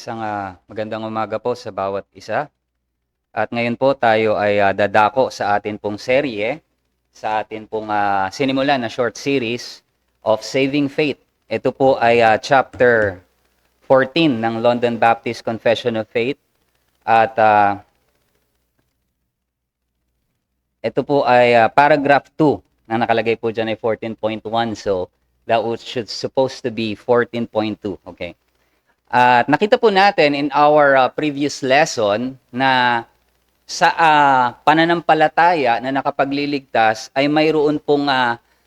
Isang magandang umaga po sa bawat isa. At ngayon po tayo ay dadako sa atin pong serye, sa atin pong sinimulan na short series of Saving Faith. Ito po ay chapter 14 ng London Baptist Confession of Faith. At ito po ay paragraph 2 na nakalagay po dyan ay 14.1. So that should supposed to be 14.2. Okay. At nakita po natin in our previous lesson na sa pananampalataya na nakapagliligtas ay mayroon pong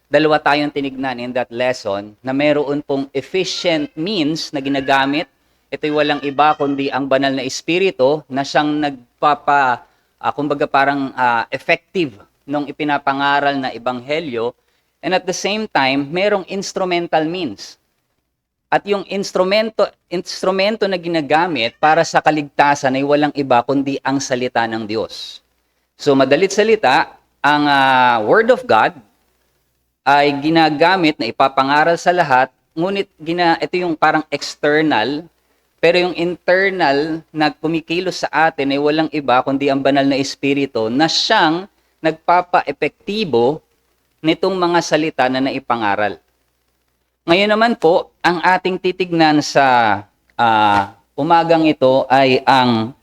dalawa tayong tinignan in that lesson na mayroon pong efficient means na ginagamit. Ito'y walang iba kundi ang banal na espiritu na siyang kumbaga parang effective nung ipinapangaral na ebanghelyo. And at the same time, mayroong instrumental means. At yung instrumento na ginagamit para sa kaligtasan ay walang iba kundi ang salita ng Diyos. So madalit salita, ang Word of God ay ginagamit na ipapangaral sa lahat, ngunit ito yung parang external, pero yung internal na kumikilos sa atin ay walang iba kundi ang banal na espiritu na siyang nagpapa-epektibo nitong mga salita na naipangaral. Ngayon naman po, ang ating titignan sa umagang ito ay ang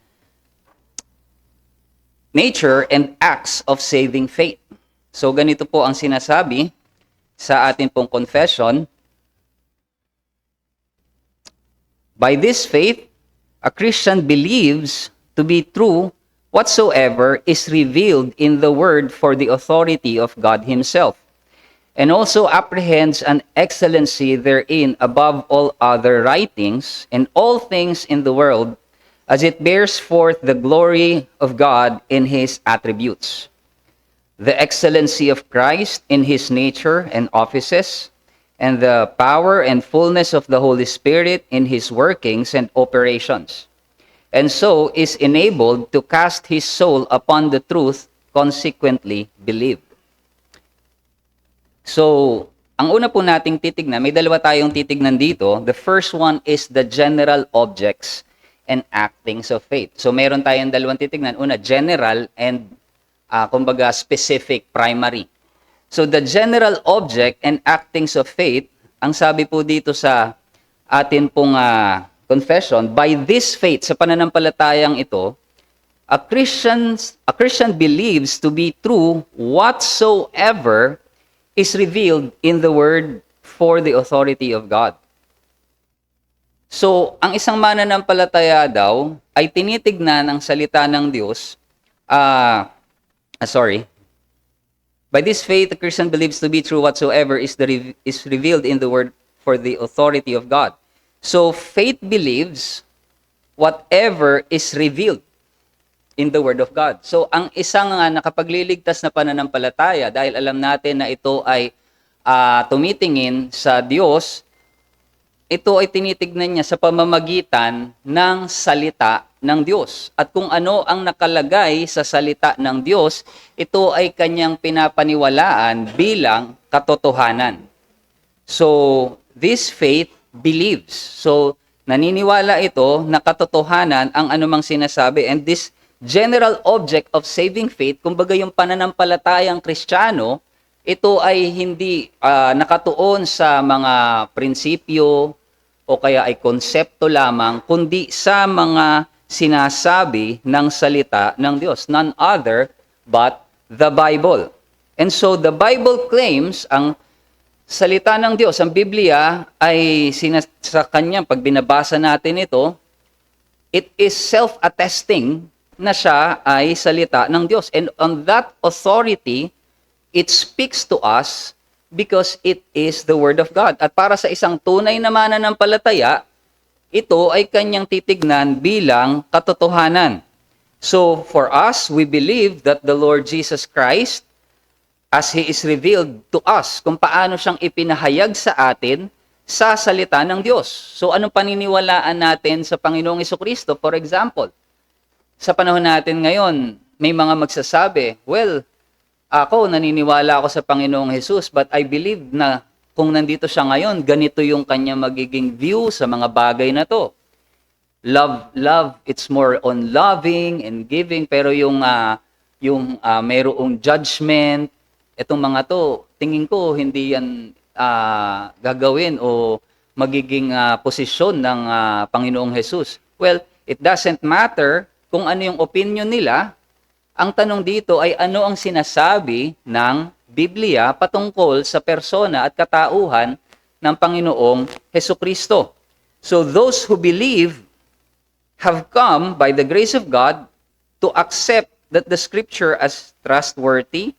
nature and acts of saving faith. So ganito po ang sinasabi sa ating pong confession. By this faith, a Christian believes to be true whatsoever is revealed in the Word for the authority of God Himself, and also apprehends an excellency therein above all other writings and all things in the world, as it bears forth the glory of God in His attributes, the excellency of Christ in His nature and offices, and the power and fullness of the Holy Spirit in His workings and operations, and so is enabled to cast his soul upon the truth consequently believed. So, ang una po nating titignan, may dalawa tayong titignan dito. The first one is the general objects and actings of faith. So, meron tayong dalawang titignan. Una, general and, kumbaga, specific, primary. So, the general object and actings of faith, ang sabi po dito sa atin pong confession, by this faith, sa pananampalatayang ito, a Christian believes to be true whatsoever is revealed in the Word for the authority of God. So, ang isang mananampalataya daw ay tinitignan ang salita ng Diyos. By this faith, the Christian believes to be true whatsoever is revealed in the Word for the authority of God. So, faith believes whatever is revealed in the Word of God. So, ang isang nakapagliligtas na pananampalataya, dahil alam natin na ito ay tumitingin sa Diyos, ito ay tinitignan niya sa pamamagitan ng salita ng Diyos. At kung ano ang nakalagay sa salita ng Diyos, ito ay kanyang pinapaniwalaan bilang katotohanan. So, this faith believes. So, naniniwala ito na katotohanan ang anumang sinasabi. And this general object of saving faith, kumbaga yung pananampalatayang Kristiyano, ito ay hindi nakatuon sa mga prinsipyo o kaya ay konsepto lamang, kundi sa mga sinasabi ng salita ng Diyos. None other but the Bible. And so the Bible claims, ang salita ng Diyos, ang Biblia, ay sa kanya, pag binabasa natin ito, it is self-attesting na siya ay salita ng Diyos. And on that authority, it speaks to us because it is the Word of God. At para sa isang tunay na mananampalataya, ito ay kanyang titignan bilang katotohanan. So, for us, we believe that the Lord Jesus Christ, as He is revealed to us, kung paano siyang ipinahayag sa atin sa salita ng Diyos. So, anong paniniwalaan natin sa Panginoong Jesucristo? For example, sa panahon natin ngayon, may mga magsasabi, well, ako naniniwala ako sa Panginoong Jesus, but I believe na kung nandito siya ngayon, ganito yung kanya magiging view sa mga bagay na to. love, it's more on loving and giving, pero yung mayroong judgment, itong mga to, tingin ko hindi yan gagawin o magiging posisyon ng Panginoong Jesus. Well, it doesn't matter kung ano yung opinion nila. Ang tanong dito ay ano ang sinasabi ng Biblia patungkol sa persona at katauhan ng Panginoong Hesukristo. So those who believe have come by the grace of God to accept that the Scripture as trustworthy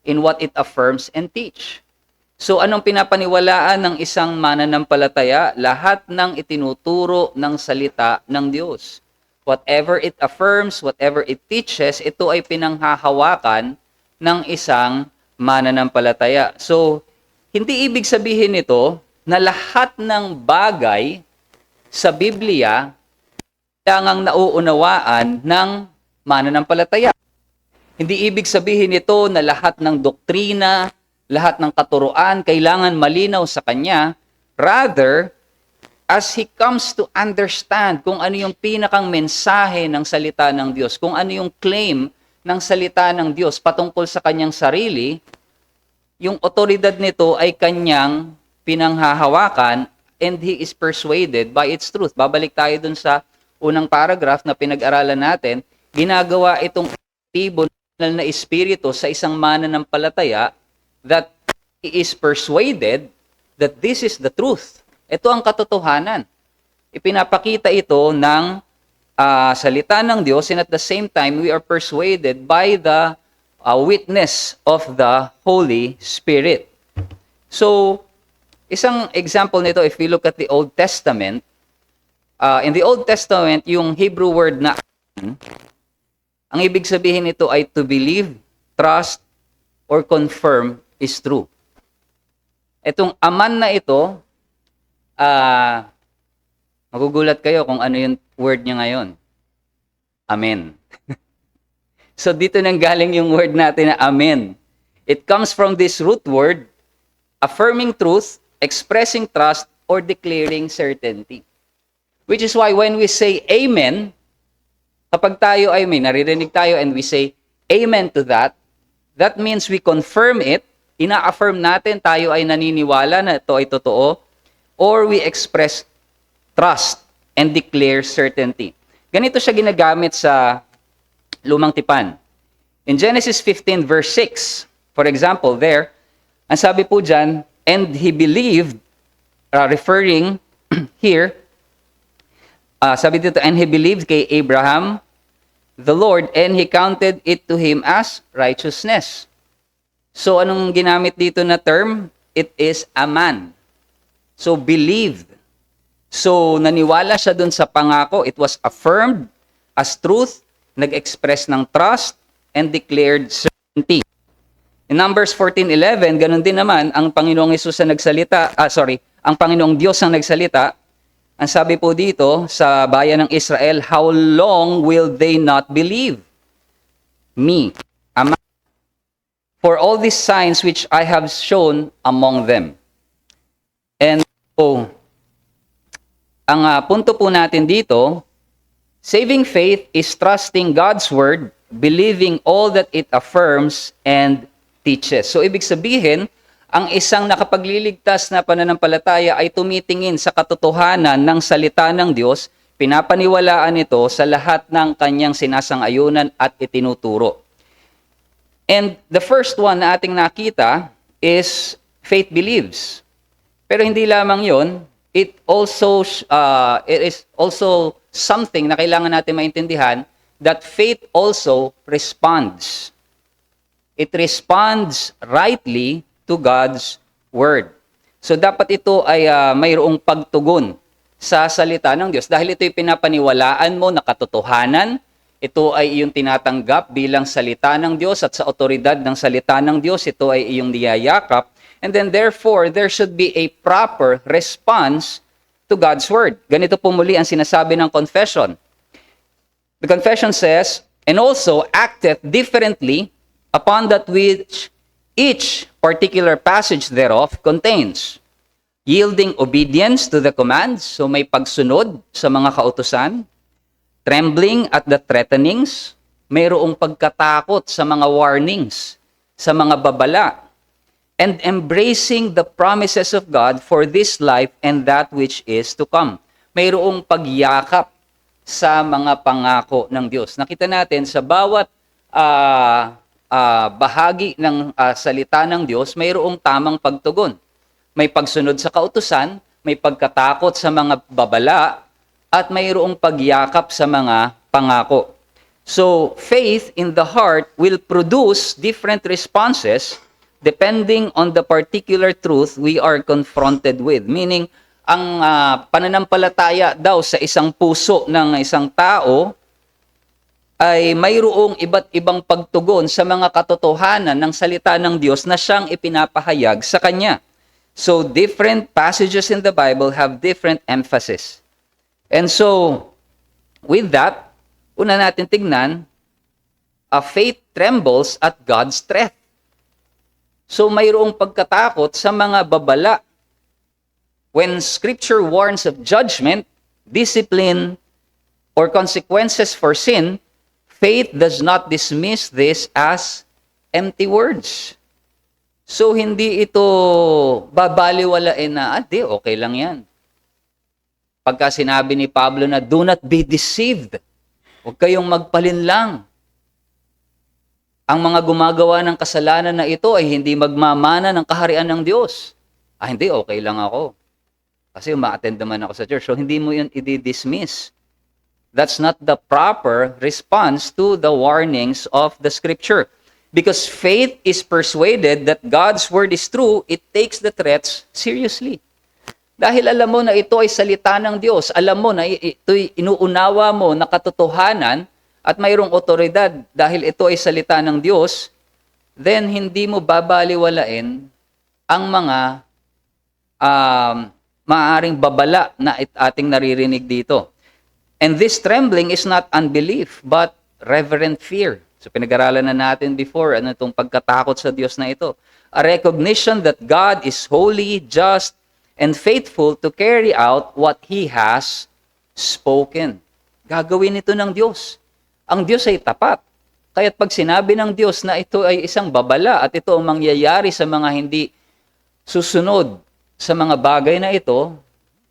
in what it affirms and teach. So anong pinapaniwalaan ng isang mananampalataya? Lahat ng itinuturo ng salita ng Diyos. Whatever it affirms, whatever it teaches, ito ay pinanghahawakan ng isang mananampalataya. So, hindi ibig sabihin nito na lahat ng bagay sa Biblia kailangang nauunawaan ng mananampalataya. Hindi ibig sabihin nito na lahat ng doktrina, lahat ng katuruan kailangan malinaw sa kanya. Rather, as he comes to understand kung ano yung pinakang mensahe ng salita ng Diyos, kung ano yung claim ng salita ng Diyos patungkol sa kanyang sarili, yung otoridad nito ay kanyang pinanghahawakan and he is persuaded by its truth. Babalik tayo dun sa unang paragraph na pinag-aralan natin. Ginagawa itong aktibo na espiritu sa isang mananampalataya that he is persuaded that this is the truth. Ito ang katotohanan. Ipinapakita ito ng salita ng Diyos, and at the same time, we are persuaded by the witness of the Holy Spirit. So, isang example nito, if we look at the Old Testament, in the Old Testament, yung Hebrew word na ang ibig sabihin nito ay to believe, trust, or confirm is true. Itong aman na ito, magugulat kayo kung ano yung word niya ngayon. Amen. So dito nang galing yung word natin na amen. It comes from this root word, affirming truth, expressing trust, or declaring certainty. Which is why when we say amen, kapag tayo ay may naririnig tayo and we say amen to that, that means we confirm it, ina-affirm natin, tayo ay naniniwala na ito ay totoo, or we express trust and declare certainty. Ganito siya ginagamit sa Lumang Tipan. In Genesis 15 verse 6, for example, there, ang sabi po dyan, and he believed, referring here, sabi dito, and he believed kay Abraham, the Lord, and he counted it to him as righteousness. So, anong ginamit dito na term? It is aman. So, believed. So, naniwala siya dun sa pangako. It was affirmed as truth, nag-express ng trust, and declared certainty. In Numbers 14:11, ganun din naman, ang Panginoong Hesus ang nagsalita, ang Panginoong Diyos ang nagsalita. Ang sabi po dito sa bayan ng Israel, how long will they not believe me, Ama, for all these signs which I have shown among them? And ang punto po natin dito, saving faith is trusting God's word, believing all that it affirms and teaches. So ibig sabihin, ang isang nakapagliligtas na pananampalataya ay tumitingin sa katotohanan ng salita ng Diyos, pinapaniwalaan ito sa lahat ng kanyang sinasang-ayunan at itinuturo. And the first one na ating nakita is faith believes. Pero hindi lamang yon, it is also something na kailangan natin maintindihan that faith also responds. It responds rightly to God's word. So dapat ito ay mayroong pagtugon sa salita ng Diyos dahil ito'y pinapaniwalaan mo na katotohanan, ito ay iyong tinatanggap bilang salita ng Diyos at sa otoridad ng salita ng Diyos, ito ay iyong niyayakap. And then therefore, there should be a proper response to God's word. Ganito po muli ang sinasabi ng confession. The confession says, and also acteth differently upon that which each particular passage thereof contains. Yielding obedience to the commands, so may pagsunod sa mga kautusan. Trembling at the threatenings, mayroong pagkatakot sa mga warnings, sa mga babala. And embracing the promises of God for this life and that which is to come. Mayroong pagyakap sa mga pangako ng Diyos. Nakita natin sa bawat bahagi ng salita ng Diyos, mayroong tamang pagtugon. May pagsunod sa kautusan, may pagkatakot sa mga babala, at mayroong pagyakap sa mga pangako. So, faith in the heart will produce different responses depending on the particular truth we are confronted with. Meaning, ang pananampalataya daw sa isang puso ng isang tao ay mayroong iba't ibang pagtugon sa mga katotohanan ng salita ng Diyos na siyang ipinapahayag sa Kanya. So, different passages in the Bible have different emphasis. And so, with that, una natin tignan, faith trembles at God's threat. So, mayroong pagkatakot sa mga babala. When Scripture warns of judgment, discipline, or consequences for sin, faith does not dismiss this as empty words. So, hindi ito babaliwalain na, okay lang yan. Pagka sinabi ni Pablo na, do not be deceived. Huwag kayong magpalinlang. Ang mga gumagawa ng kasalanan na ito ay hindi magmamana ng kaharian ng Diyos. Hindi, okay lang ako. Kasi ma-attend naman ako sa church. So, hindi mo yun i-dismiss. That's not the proper response to the warnings of the Scripture. Because faith is persuaded that God's word is true, it takes the threats seriously. Dahil alam mo na ito ay salita ng Diyos, alam mo na ito'y inuunawa mo na katotohanan at mayroong otoridad dahil ito ay salita ng Diyos, then hindi mo babaliwalain ang mga maaaring babala na ating naririnig dito. And this trembling is not unbelief, but reverent fear. So pinag-aralan na natin before, ano itong pagkatakot sa Diyos na ito. A recognition that God is holy, just, and faithful to carry out what He has spoken. Gagawin ito ng Diyos. Ang Diyos ay tapat. Kaya't pag sinabi ng Diyos na ito ay isang babala at ito ang mangyayari sa mga hindi susunod sa mga bagay na ito,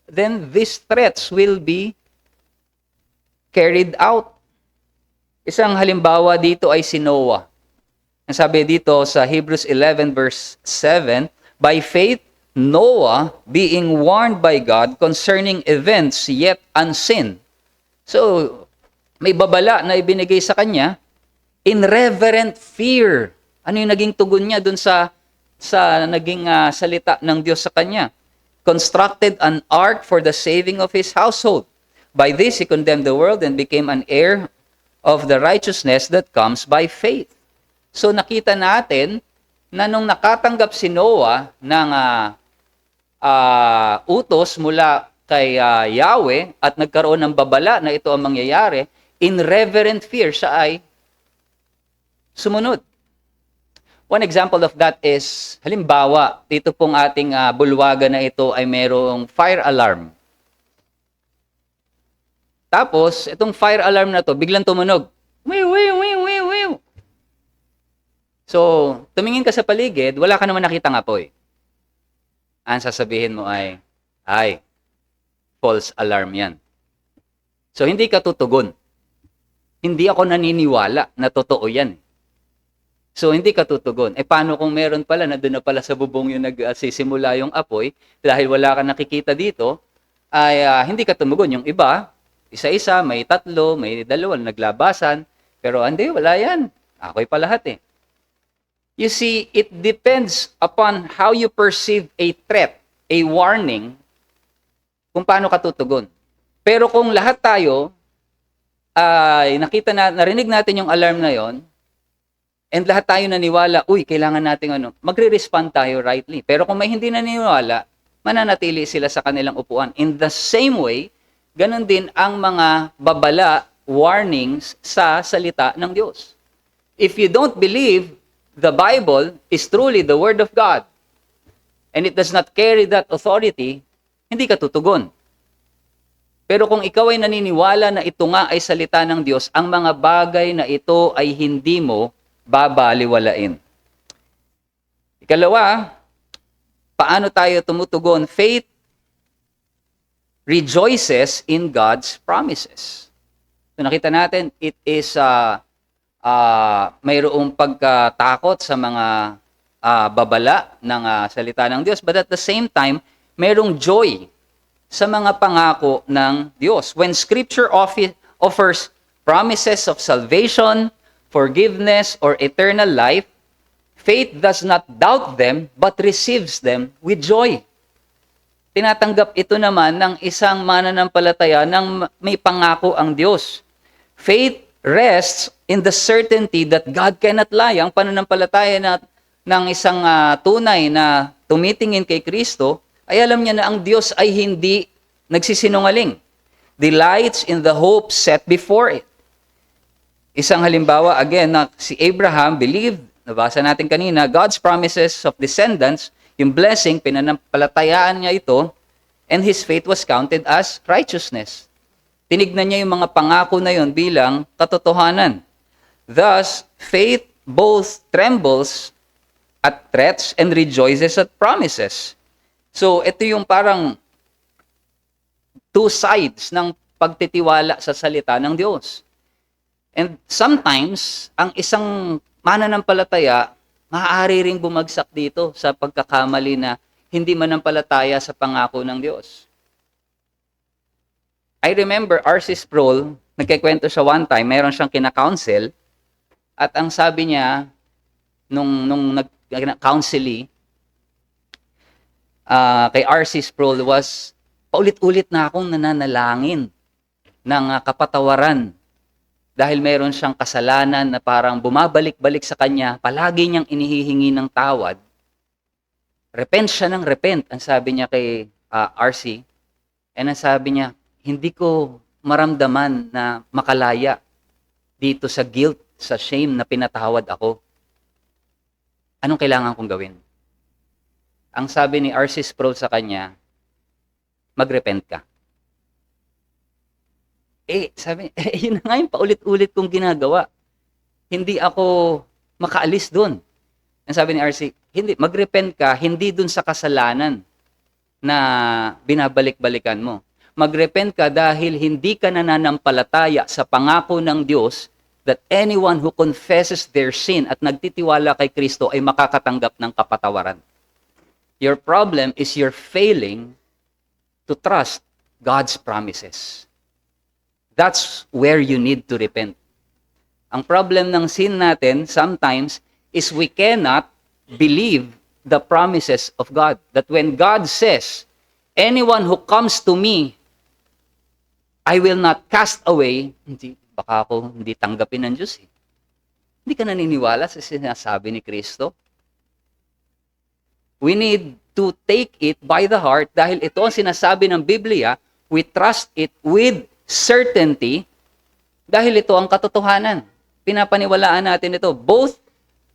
then these threats will be carried out. Isang halimbawa dito ay si Noah. Ang sabi dito sa Hebrews 11 verse 7, by faith, Noah, being warned by God concerning events yet unseen. So, may babala na ibinigay sa kanya in reverent fear. Ano yung naging tugon niya dun sa naging salita ng Diyos sa kanya? Constructed an ark for the saving of his household. By this, he condemned the world and became an heir of the righteousness that comes by faith. So nakita natin na nung nakatanggap si Noah ng utos mula kay Yahweh at nagkaroon ng babala na ito ang mangyayari, in reverent fear siya ay sumunod. One example of that is, halimbawa, dito pong ating bulwagan na ito ay merong fire alarm. Tapos, itong fire alarm na to, biglang tumunog. Wiw, wiw, wiw, wiw, wiw. So, tumingin ka sa paligid, wala ka naman nakitang apoy. Ang sasabihin mo ay false alarm yan. So, hindi ka tutugon. Hindi ako naniniwala na totoo yan. So, hindi ka tutugon. Paano kung meron pala na doon na pala sa bubong yung nagsisimula yung apoy, dahil wala ka nakikita dito, ay hindi ka tumugon. Yung iba, isa-isa, may tatlo, may dalawa, naglabasan, pero hindi, wala yan. Ako'y pa lahat eh. You see, it depends upon how you perceive a threat, a warning, kung paano ka tutugon. Pero kung lahat tayo ay narinig natin yung alarm na yon, and lahat tayo naniwala, kailangan natin magre-respond tayo rightly. Pero kung may hindi naniwala, mananatili sila sa kanilang upuan. In the same way, ganon din ang mga babala, warnings sa salita ng Diyos. If you don't believe the Bible is truly the Word of God, and it does not carry that authority, hindi ka tutugon. Pero kung ikaw ay naniniwala na ito nga ay salita ng Diyos, ang mga bagay na ito ay hindi mo babaliwalain. Ikalawa, paano tayo tumutugon? Faith rejoices in God's promises. So nakita natin, it is mayroong pagkatakot sa mga babala ng salita ng Diyos, but at the same time, mayroong joy sa mga pangako ng Diyos. When Scripture offers promises of salvation, forgiveness, or eternal life, faith does not doubt them, but receives them with joy. Tinatanggap ito naman ng isang mananampalataya nang may pangako ang Diyos. Faith rests in the certainty that God cannot lie. Ang pananampalataya ng isang tunay na tumitingin kay Kristo, ay alam niya na ang Diyos ay hindi nagsisinungaling. Delights in the hope set before it. Isang halimbawa, again, na si Abraham believed, nabasa natin kanina, God's promises of descendants, yung blessing, pinanampalatayaan niya ito, and his faith was counted as righteousness. Tinignan niya yung mga pangako na yun bilang katotohanan. Thus, faith both trembles at threats and rejoices at promises. So, ito yung parang two sides ng pagtitiwala sa salita ng Diyos. And sometimes, ang isang mananampalataya, maaari ring bumagsak dito sa pagkakamali na hindi manampalataya sa pangako ng Diyos. I remember R.C. Sproul, nagkikwento siya one time, mayroon siyang kina-counsel, at ang sabi niya, nung nag-counselee, kay R.C. Sproul was, paulit-ulit na akong nananalangin ng kapatawaran dahil meron siyang kasalanan na parang bumabalik-balik sa kanya, palagi niyang inihihingi ng tawad. Repent siya ng repent, ang sabi niya kay R.C. And ang sabi niya, hindi ko maramdaman na makalaya dito sa guilt, sa shame na pinatawad ako. Anong kailangan kong gawin? Ang sabi ni R.C. Sproul sa kanya, mag-repent ka. Sabi, yun na nga yung paulit-ulit kong ginagawa. Hindi ako makaalis dun. Ang sabi ni R.C., hindi, mag-repent ka, hindi dun sa kasalanan na binabalik-balikan mo. Mag-repent ka dahil hindi ka nananampalataya sa pangako ng Diyos that anyone who confesses their sin at nagtitiwala kay Kristo ay makakatanggap ng kapatawaran. Your problem is you're failing to trust God's promises. That's where you need to repent. Ang problem ng sin natin sometimes is we cannot believe the promises of God. That when God says, anyone who comes to me, I will not cast away, baka ako hindi tanggapin ng Diyos. Hindi ka naniniwala sa sinasabi ni Kristo. We need to take it by the heart dahil ito ang sinasabi ng Biblia, we trust it with certainty dahil ito ang katotohanan. Pinapaniwalaan natin ito both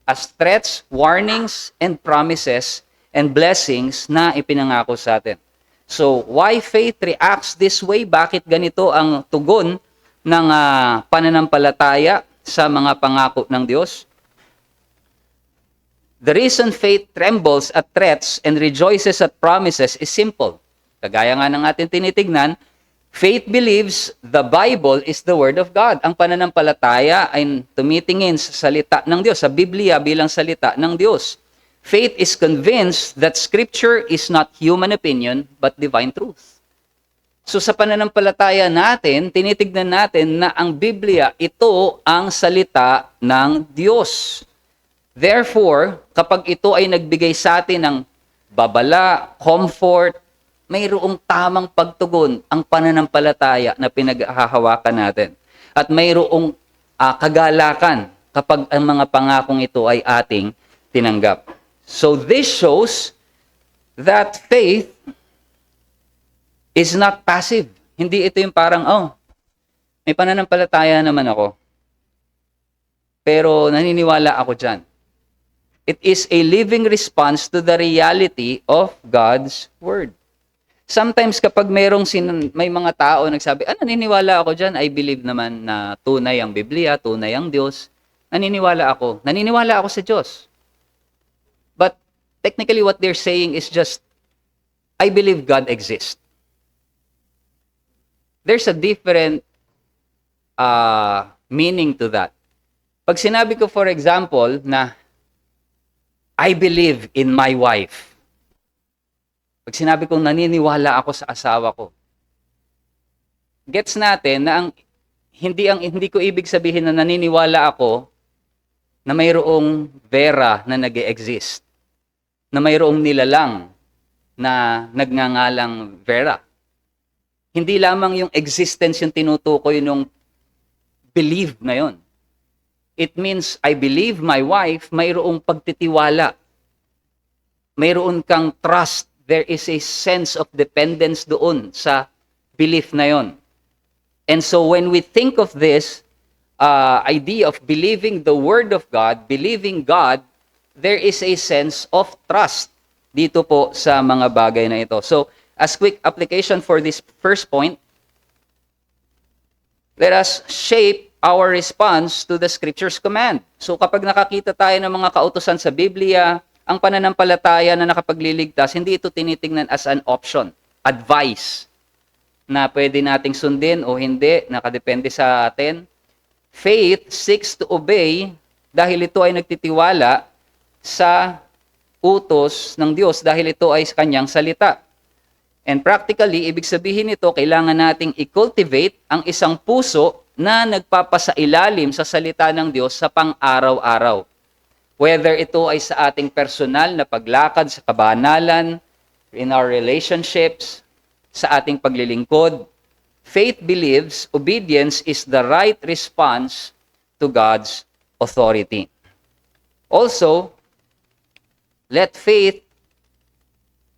as threats, warnings, and promises and blessings na ipinangako sa atin. So, why faith reacts this way? Bakit ganito ang tugon ng pananampalataya sa mga pangako ng Diyos? The reason faith trembles at threats and rejoices at promises is simple. Kagaya nga ng ating tinitignan, faith believes the Bible is the Word of God. Ang pananampalataya ay tumitingin sa salita ng Diyos, sa Biblia bilang salita ng Diyos. Faith is convinced that Scripture is not human opinion, but divine truth. So sa pananampalataya natin, tinitignan natin na ang Biblia, ito ang salita ng Diyos. Therefore, kapag ito ay nagbigay sa atin ng babala, comfort, mayroong tamang pagtugon ang pananampalataya na pinaghahawakan natin. At mayroong kagalakan kapag ang mga pangakong ito ay ating tinanggap. So this shows that faith is not passive. Hindi ito yung parang, may pananampalataya naman ako. Pero naniniwala ako dyan. It is a living response to the reality of God's Word. Sometimes kapag may mga tao nagsabi, naniniwala ako dyan, I believe naman na tunay ang Biblia, tunay ang Diyos. Naniniwala ako sa Diyos. But technically what they're saying is just, I believe God exists. There's a different meaning to that. Pag sinabi ko, for example, na I believe in my wife. Pag sinabi kong naniniwala ako sa asawa ko, gets natin na hindi ko ibig sabihin na naniniwala ako na mayroong Vera na nag-e-exist, na mayroong nilalang na nagngangalang Vera. Hindi lamang yung existence yung tinutukoy nung believe na yon. It means, I believe my wife, mayroong pagtitiwala. Mayroon kang trust. There is a sense of dependence doon sa belief na yon. And so when we think of this idea of believing the Word of God, believing God, there is a sense of trust dito po sa mga bagay na ito. So, as quick application for this first point, let us shape our response to the Scripture's command. So kapag nakakita tayo ng mga kautusan sa Biblia, ang pananampalataya na nakapagliligtas, hindi ito tinitingnan as an option, advice, na pwede nating sundin o hindi, nakadepende sa atin. Faith seeks to obey dahil ito ay nagtitiwala sa utos ng Diyos, dahil ito ay kanyang salita. And practically, ibig sabihin nito, kailangan nating i-cultivate ang isang puso na nagpapasailalim sa salita ng Diyos sa pang-araw-araw. Whether ito ay sa ating personal na paglakad sa kabanalan, in our relationships, sa ating paglilingkod, faith believes obedience is the right response to God's authority. Also, let faith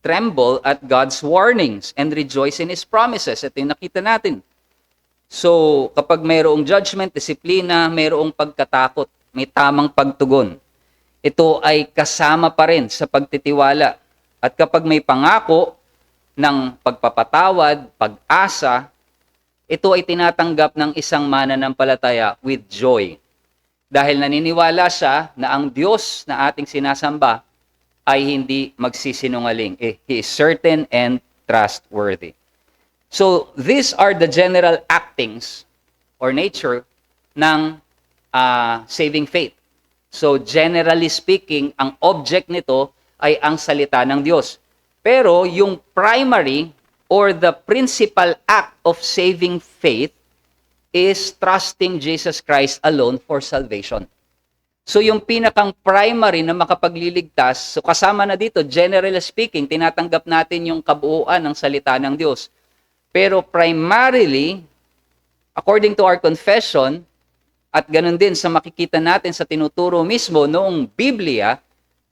tremble at God's warnings and rejoice in His promises. Ito yung nakita natin. So, kapag mayroong judgment, disiplina, mayroong pagkatakot, may tamang pagtugon. Ito ay kasama pa rin sa pagtitiwala. At kapag may pangako ng pagpapatawad, pag-asa, ito ay tinatanggap ng isang mananampalataya with joy. Dahil naniniwala siya na ang Diyos na ating sinasamba ay hindi magsisinungaling. He is certain and trustworthy. So, these are the general actings or nature ng saving faith. So, generally speaking, ang object nito ay ang salita ng Diyos. Pero, yung primary or the principal act of saving faith is trusting Jesus Christ alone for salvation. So, yung pinakang primary na makapagliligtas, so kasama na dito, generally speaking, tinatanggap natin yung kabuuan ng salita ng Diyos. Pero primarily, according to our confession, at ganun din sa makikita natin sa tinuturo mismo noong Biblia,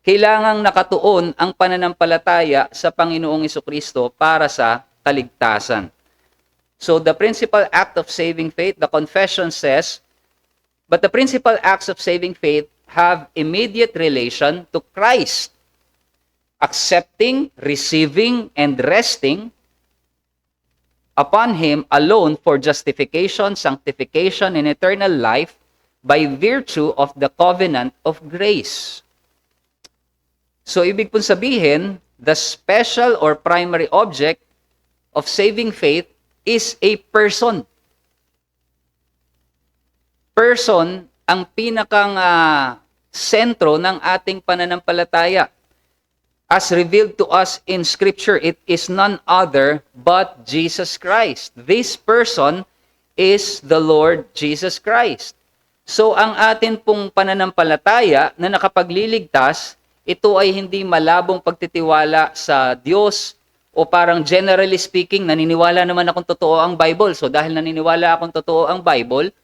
kailangang nakatuon ang pananampalataya sa Panginoong Jesucristo para sa kaligtasan. So the principal act of saving faith, the confession says, but the principal acts of saving faith have immediate relation to Christ, accepting, receiving, and resting upon Him alone for justification, sanctification, and eternal life by virtue of the covenant of grace. So, ibig pong sabihin, the special or primary object of saving faith is a person. Person ang pinakang sentro ng ating pananampalataya. As revealed to us in Scripture, it is none other but Jesus Christ. This person is the Lord Jesus Christ. So, ang atin pong pananampalataya na nakapagliligtas, ito ay hindi malabong pagtitiwala sa Diyos o parang generally speaking, naniniwala naman akong totoo ang Bible. So, dahil naniniwala akong totoo ang Bible,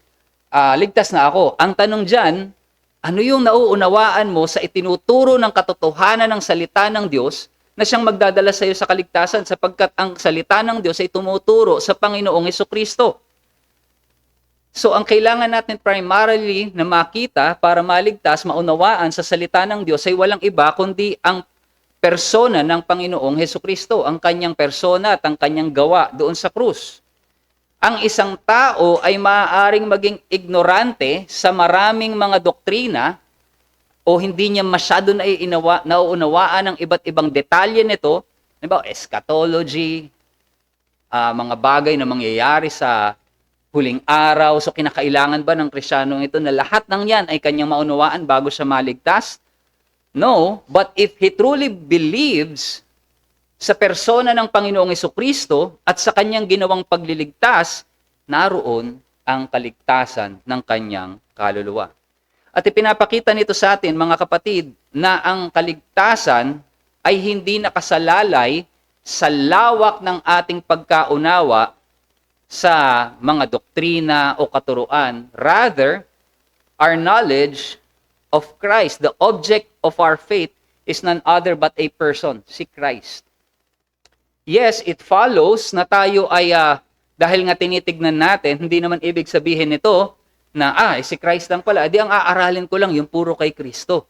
ligtas na ako. Ang tanong dyan, ano yung nauunawaan mo sa itinuturo ng katotohanan ng salita ng Diyos na siyang magdadala sa iyo sa kaligtasan, sapagkat ang salita ng Diyos ay tumuturo sa Panginoong Jesucristo. So ang kailangan natin primarily na makita para maligtas, maunawaan sa salita ng Diyos ay walang iba kundi ang persona ng Panginoong Hesukristo, ang kanyang persona at ang kanyang gawa doon sa krus. Ang isang tao ay maaaring maging ignorante sa maraming mga doktrina o hindi niya masyado nauunawaan ng iba't ibang detalye nito, halimbawa eschatology, mga bagay na mangyayari sa huling araw. So kinakailangan ba ng Kristiyanong ito na lahat ng yan ay kanyang maunawaan bago siya maligtas? No, but if he truly believes sa persona ng Panginoong Hesukristo at sa kanyang ginawang pagliligtas, naroon ang kaligtasan ng kanyang kaluluwa. At ipinapakita nito sa atin, mga kapatid, na ang kaligtasan ay hindi nakasalalay sa lawak ng ating pagkaunawa sa mga doktrina o katuruan. Rather, our knowledge of Christ, the object of our faith, is none other but a person, si Christ. Yes, it follows na tayo ay, dahil nga tinitignan natin, hindi naman ibig sabihin nito na, si Christ lang pala, di ang aaralin ko lang yung puro kay Kristo.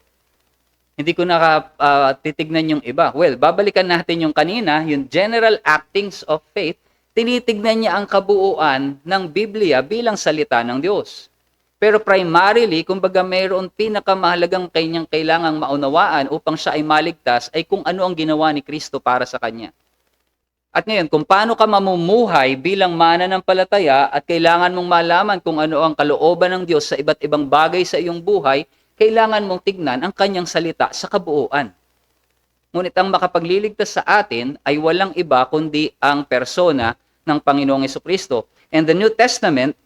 Hindi ko titignan yung iba. Well, babalikan natin yung kanina, yung general actings of faith, tinitignan niya ang kabuuan ng Biblia bilang salita ng Diyos. Pero primarily, kumbaga mayroon pinakamahalagang kanyang kailangang maunawaan upang siya ay maligtas, ay kung ano ang ginawa ni Kristo para sa kanya. At ngayon, kung paano ka mamumuhay bilang mananampalataya at kailangan mong malaman kung ano ang kalooban ng Diyos sa iba't ibang bagay sa iyong buhay, kailangan mong tignan ang kanyang salita sa kabuuan. Ngunit ang makapagliligtas sa atin ay walang iba kundi ang persona ng Panginoong Hesukristo. And the New Testament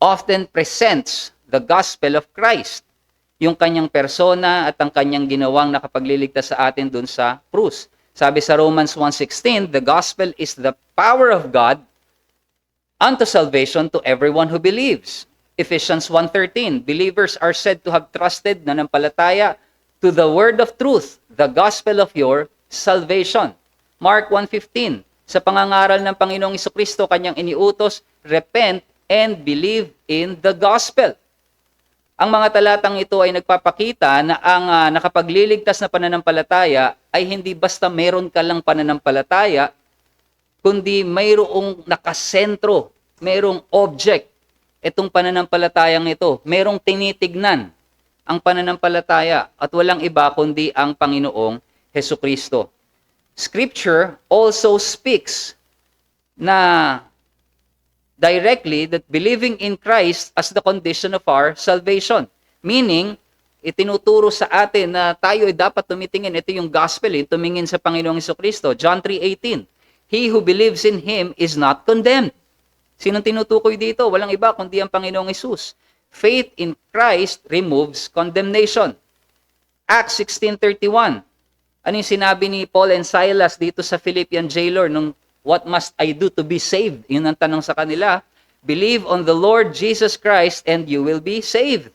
often presents the gospel of Christ, yung kanyang persona at ang kanyang ginawang nakapagliligtas sa atin dun sa krus. Sabi sa Romans 1:16, the gospel is the power of God unto salvation to everyone who believes. Ephesians 1:13, believers are said to have trusted, nanampalataya, to the word of truth, the gospel of your salvation. Mark 1:15, sa pangangaral ng Panginoong Hesukristo, kanyang iniutos, repent and believe in the gospel. Ang mga talatang ito ay nagpapakita na ang nakapagliligtas na pananampalataya ay hindi basta meron ka lang pananampalataya, kundi mayroong nakasentro, mayroong object itong pananampalatayang ito. Mayroong tinitignan ang pananampalataya at walang iba kundi ang Panginoong Hesukristo. Scripture also speaks na directly that believing in Christ as the condition of our salvation. Meaning, itinuturo sa atin na tayo ay dapat tumitingin, ito yung gospel, tumingin sa Panginoong Hesukristo. John 3:18, he who believes in Him is not condemned. Sinong tinutukoy dito? Walang iba kundi ang Panginoong Hesus. Faith in Christ removes condemnation. Acts 16:31, ano yung sinabi ni Paul and Silas dito sa Philippian jailer nung what must I do to be saved? Yun ang tanong sa kanila. Believe on the Lord Jesus Christ and you will be saved.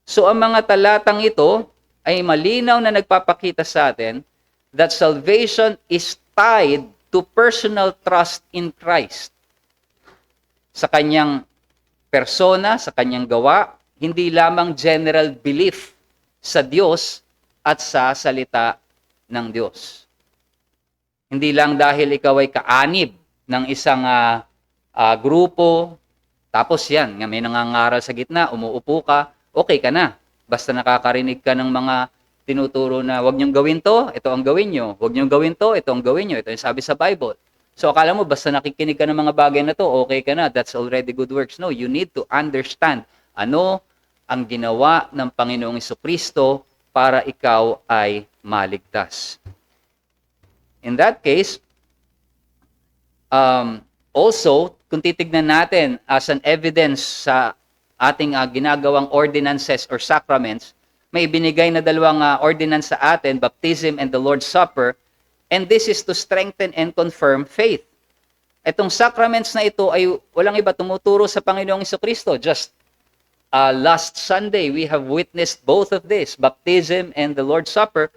So ang mga talatang ito ay malinaw na nagpapakita sa atin that salvation is tied to personal trust in Christ. Sa kanyang persona, sa kanyang gawa, hindi lamang general belief sa Diyos at sa salita ng Diyos. Hindi lang dahil ikaw ay kaanib ng isang grupo, tapos yan, may nangangaral sa gitna, umuupo ka, okay ka na. Basta nakakarinig ka ng mga tinuturo na wag niyong gawin to, ito ang gawin niyo. Wag niyong gawin to, ito ang gawin niyo. Ito yung sabi sa Bible. So akala mo, basta nakikinig ka ng mga bagay na to, okay ka na. That's already good works. No, you need to understand ano ang ginawa ng Panginoong Hesukristo para ikaw ay maligtas. In that case, also, kung titignan natin as an evidence sa ating ginagawang ordinances or sacraments, may binigay na dalawang ordinance sa atin, baptism and the Lord's Supper, and this is to strengthen and confirm faith. Itong sacraments na ito ay walang iba tumuturo sa Panginoong Hesukristo. Just last Sunday, we have witnessed both of this, baptism and the Lord's Supper.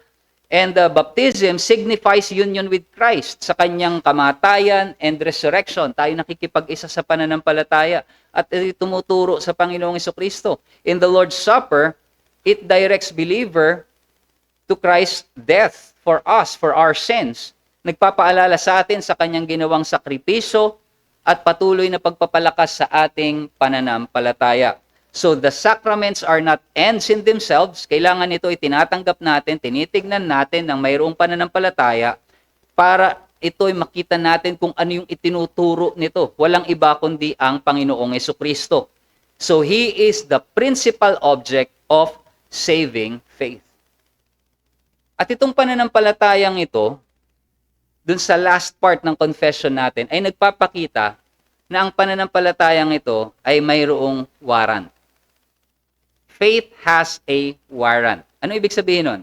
And the baptism signifies union with Christ sa kanyang kamatayan and resurrection. Tayo nakikipag-isa sa pananampalataya at tumuturo sa Panginoong Jesucristo. In the Lord's Supper, it directs believer to Christ's death for us, for our sins. Nagpapaalala sa atin sa kanyang ginawang sakripisyo at patuloy na pagpapalakas sa ating pananampalataya. So the sacraments are not ends in themselves. Kailangan ito itinatanggap natin, tinitignan natin ng mayroong pananampalataya para ito'y makita natin kung ano yung itinuturo nito. Walang iba kundi ang Panginoong Jesucristo. So He is the principal object of saving faith. At itong pananampalatayang ito, dun sa last part ng confession natin, ay nagpapakita na ang pananampalatayang ito ay mayroong warrant. Faith has a warrant. Ano ibig sabihin nun?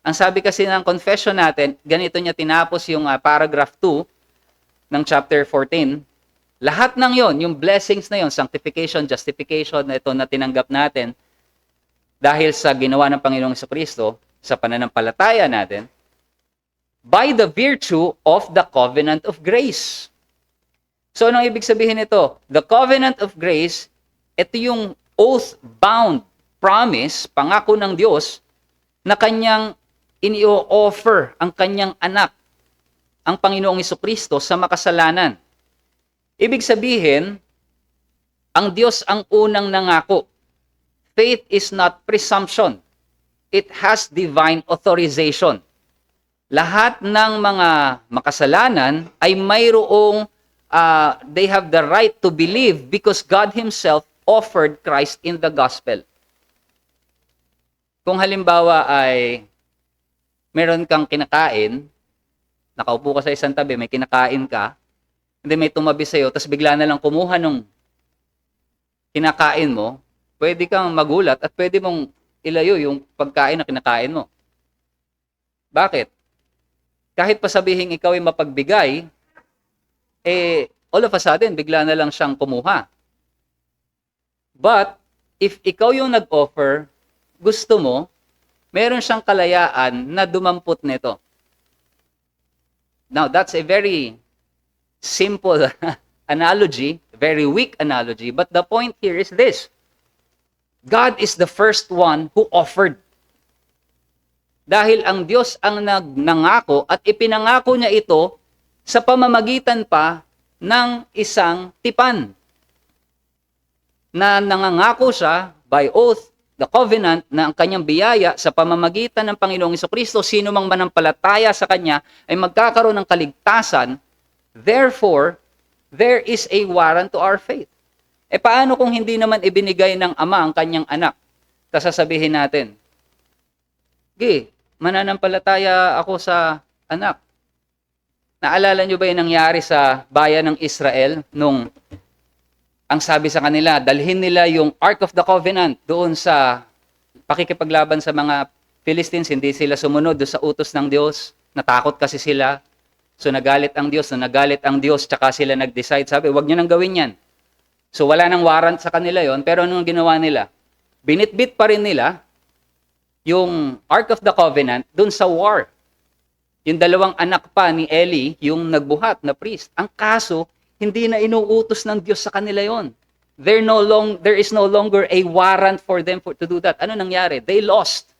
Ang sabi kasi ng confession natin, ganito niya tinapos yung paragraph 2 ng chapter 14. Lahat ng yon, yung blessings na yon, sanctification, justification, na ito na tinanggap natin dahil sa ginawa ng Panginoong Jesucristo sa pananampalataya natin, by the virtue of the covenant of grace. So, anong ibig sabihin nito? The covenant of grace, ito yung oath-bound promise, pangako ng Diyos, na kanyang ini-offer ang kanyang anak, ang Panginoong Jesucristo, sa makasalanan. Ibig sabihin, ang Diyos ang unang nangako. Faith is not presumption. It has divine authorization. Lahat ng mga makasalanan ay mayroong, they have the right to believe because God Himself offered Christ in the gospel. Kung halimbawa ay meron kang kinakain, nakaupo ka sa isang tabi, may kinakain ka, hindi may tumabi sa'yo, tapos bigla na lang kumuha nung kinakain mo, pwede kang magulat at pwede mong ilayo yung pagkain na kinakain mo. Bakit? Kahit pa sabihin ikaw ay mapagbigay, all of a sudden, bigla na lang siyang kumuha. But, if ikaw yung nag-offer, gusto mo, meron siyang kalayaan na dumampot nito. Now, that's a very simple analogy, very weak analogy, but the point here is this. God is the first one who offered. Dahil ang Diyos ang nangako at ipinangako niya ito sa pamamagitan pa ng isang tipan. Na nangangako siya by oath, the covenant, na ang kanyang biyaya sa pamamagitan ng Panginoong Jesucristo, sino mang manampalataya sa Kanya ay magkakaroon ng kaligtasan. Therefore, there is a warrant to our faith. Paano kung hindi naman ibinigay ng Ama ang kanyang anak? Sasabihin natin, mananampalataya ako sa anak. Naalala nyo ba yung nangyari sa bayan ng Israel nung ang sabi sa kanila, dalhin nila yung Ark of the Covenant doon sa pakikipaglaban sa mga Philistines, hindi sila sumunod doon sa utos ng Diyos. Natakot kasi sila. So nagalit ang Diyos, tsaka sila nag-decide, sabi, wag nyo nang gawin yan. So wala nang warrant sa kanila yon, pero anong ginawa nila? Binitbit pa rin nila yung Ark of the Covenant doon sa war. Yung dalawang anak pa ni Eli, yung nagbuhat na priest. Ang kaso, hindi na inuutos ng Diyos sa kanila yon. There is no longer a warrant for them to do that. Ano nangyari? They lost.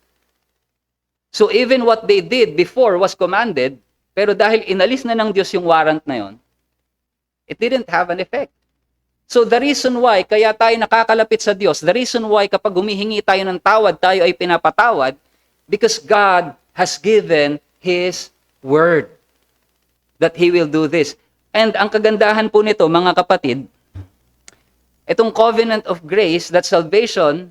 So even what they did before was commanded, pero dahil inalis na ng Diyos yung warrant na yon, it didn't have an effect. So the reason why kaya tayo nakakalapit sa Diyos, the reason why kapag humihingi tayo ng tawad, tayo ay pinapatawad, because God has given His word that He will do this. And ang kagandahan po nito, mga kapatid, itong covenant of grace, that salvation,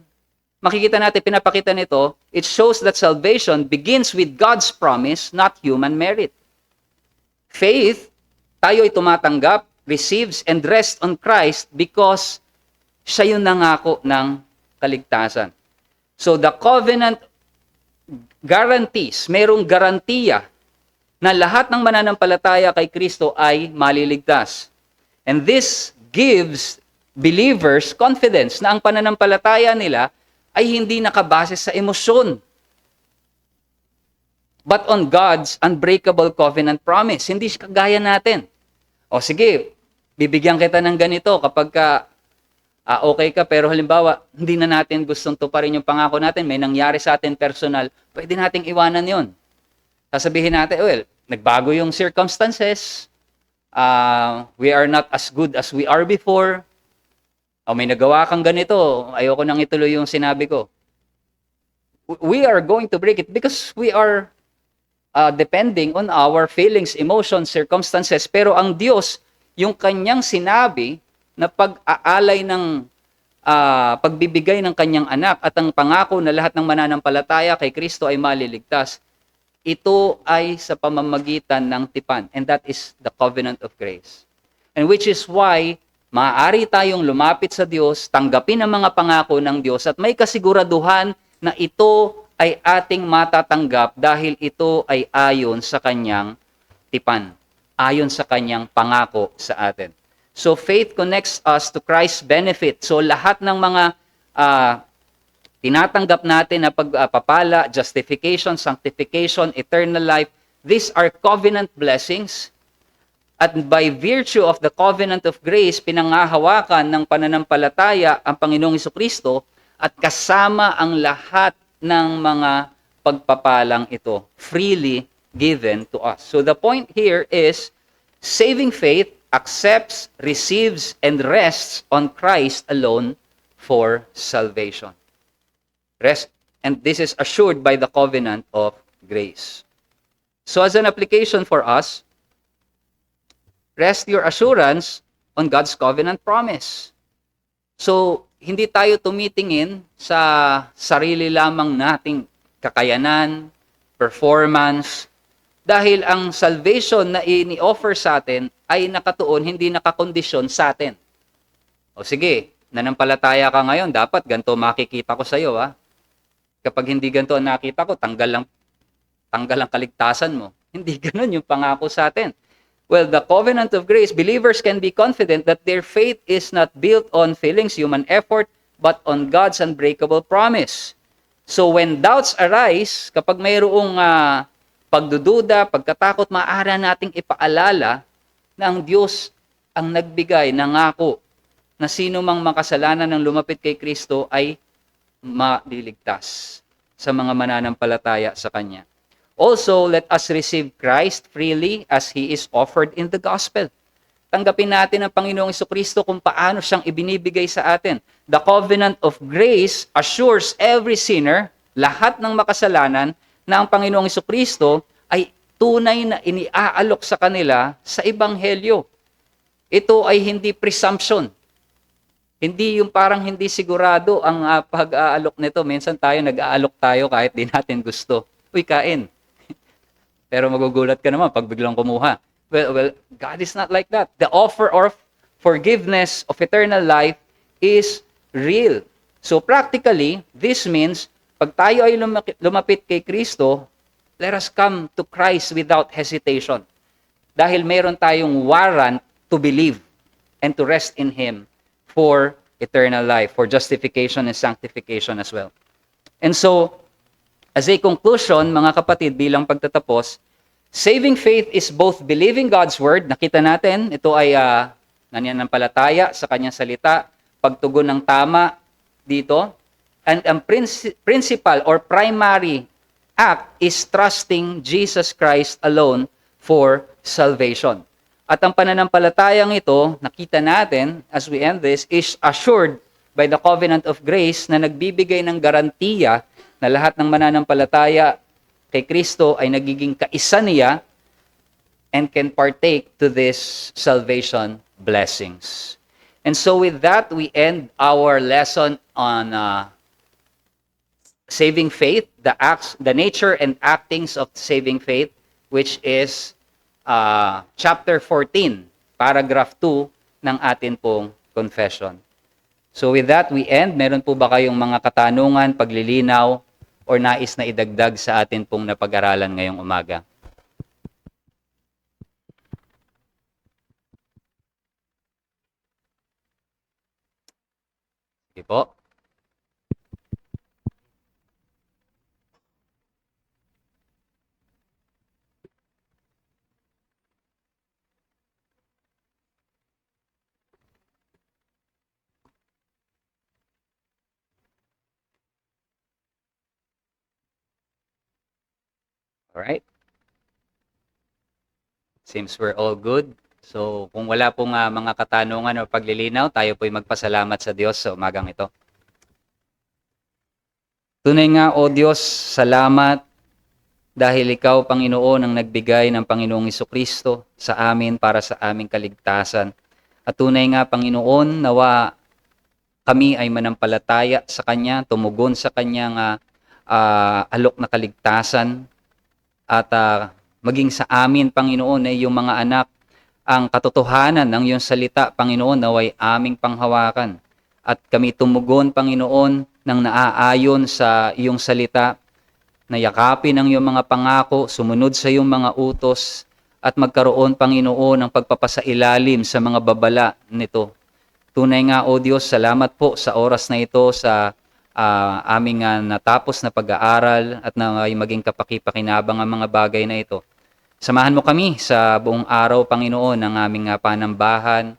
makikita natin, pinapakita nito, it shows that salvation begins with God's promise, not human merit. Faith, tayo ay tumatanggap, receives, and rests on Christ because siya yung nangako ng kaligtasan. So the covenant guarantees, mayroong garantiya na lahat ng mananampalataya kay Kristo ay maliligtas. And this gives believers confidence na ang pananampalataya nila ay hindi nakabase sa emosyon. but on God's unbreakable covenant promise. Hindi siya kagaya natin. O sige, bibigyan kita ng ganito kapag okay ka, pero halimbawa, hindi na natin gustong tuparin yung pangako natin, may nangyari sa atin personal, pwede nating iwanan yon. Sasabihin natin, well, nagbago yung circumstances, we are not as good as we are before, o may nagawa kang ganito, ayoko nang ituloy yung sinabi ko. We are going to break it because we are depending on our feelings, emotions, circumstances. Pero ang Diyos, yung kanyang sinabi na pag-aalay ng pagbibigay ng kanyang anak at ang pangako na lahat ng mananampalataya kay Kristo ay maliligtas, ito ay sa pamamagitan ng tipan. And that is the covenant of grace. And which is why maaari tayong lumapit sa Diyos, tanggapin ang mga pangako ng Diyos at may kasiguraduhan na ito ay ating matatanggap dahil ito ay ayon sa kanyang tipan, ayon sa kanyang pangako sa atin. So faith connects us to Christ's benefit. So lahat ng mga tinatanggap natin na pagpapala, justification, sanctification, eternal life, these are covenant blessings. At by virtue of the covenant of grace, pinangahawakan ng pananampalataya ang Panginoong Jesucristo at kasama ang lahat ng mga pagpapalang ito, freely given to us. So the point here is, saving faith accepts, receives, and rests on Christ alone for salvation. Rest, and this is assured by the covenant of grace. So as an application for us, rest your assurance on God's covenant promise. So, hindi tayo tumitingin sa sarili lamang nating kakayanan, performance, dahil ang salvation na ini-offer sa atin ay nakatuon, hindi nakakondisyon sa atin. O sige, nanampalataya ka ngayon, dapat ganito makikita ko sa iyo. Kapag hindi ganito ang nakita ko, tanggal ang kaligtasan mo. Hindi ganun yung pangako sa atin. Well, the covenant of grace, believers can be confident that their faith is not built on feelings, human effort, but on God's unbreakable promise. So when doubts arise, kapag mayroong pagdududa, pagkatakot, maaari nating ipaalala na ang Diyos ang nagbigay, nangako, na sino mang makasalanan ng lumapit kay Kristo ay maliligtas sa mga mananampalataya sa Kanya. Also, let us receive Christ freely as He is offered in the gospel. Tanggapin natin ang Panginoong Jesucristo kung paano siyang ibinibigay sa atin. The covenant of grace assures every sinner, lahat ng makasalanan, na ang Panginoong Jesucristo ay tunay na iniaalok sa kanila sa Ebanghelyo. Ito ay hindi presumption. Hindi yung parang hindi sigurado ang pag-aalok nito. Minsan nag-aalok tayo kahit di natin gusto. Uy, kain. Pero magugulat ka naman pag biglang kumuha. Well, God is not like that. The offer of forgiveness of eternal life is real. So practically, this means, pag tayo ay lumapit kay Kristo, let us come to Christ without hesitation. Dahil meron tayong warrant to believe and to rest in Him for eternal life, for justification and sanctification as well. And so, as a conclusion, mga kapatid, bilang pagtatapos, saving faith is both believing God's word, nakita natin, ito ay nananampalataya sa Kanyang salita, pagtugon ng tama dito, and ang principal or primary act is trusting Jesus Christ alone for salvation. At ang pananampalatayang ito, nakita natin, as we end this, is assured by the covenant of grace na nagbibigay ng garantiya na lahat ng mananampalataya kay Kristo ay nagiging kaisa niya and can partake to this salvation blessings. And so with that, we end our lesson on saving faith, the nature and actings of saving faith, which is chapter 14, paragraph 2 ng atin pong confession. So with that, we end. Meron po ba kayong mga katanungan, paglilinaw, or nais na idagdag sa atin pong napag-aralan ngayong umaga? Sige po. Alright? Seems we're all good. So, kung wala pong mga katanungan o paglilinaw, tayo po'y magpasalamat sa Diyos sa umagang ito. Tunay nga, O Diyos, salamat dahil Ikaw, Panginoon, ang nagbigay ng Panginoong Hesukristo sa amin para sa aming kaligtasan. At tunay nga, Panginoon, nawa kami ay manampalataya sa Kanya, tumugon sa Kanyang alok na kaligtasan, at maging sa amin, Panginoon, ay yung mga anak, ang katotohanan ng iyong salita, Panginoon, naway aming panghawakan. At kami tumugon, Panginoon, ng naaayon sa iyong salita, na yakapin ang iyong mga pangako, sumunod sa iyong mga utos, at magkaroon, Panginoon, ng pagpapasailalim sa mga babala nito. Tunay nga, O Diyos, salamat po sa oras na ito, sa aming natapos na pag-aaral at na maging kapaki-pakinabang ang mga bagay na ito. Samahan mo kami sa buong araw, Panginoon, ng aming panambahan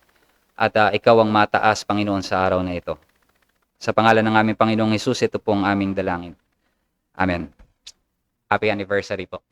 at Ikaw ang mataas, Panginoon, sa araw na ito. Sa pangalan ng aming Panginoong Hesus, ito po ang aming dalangin. Amen. Happy anniversary po.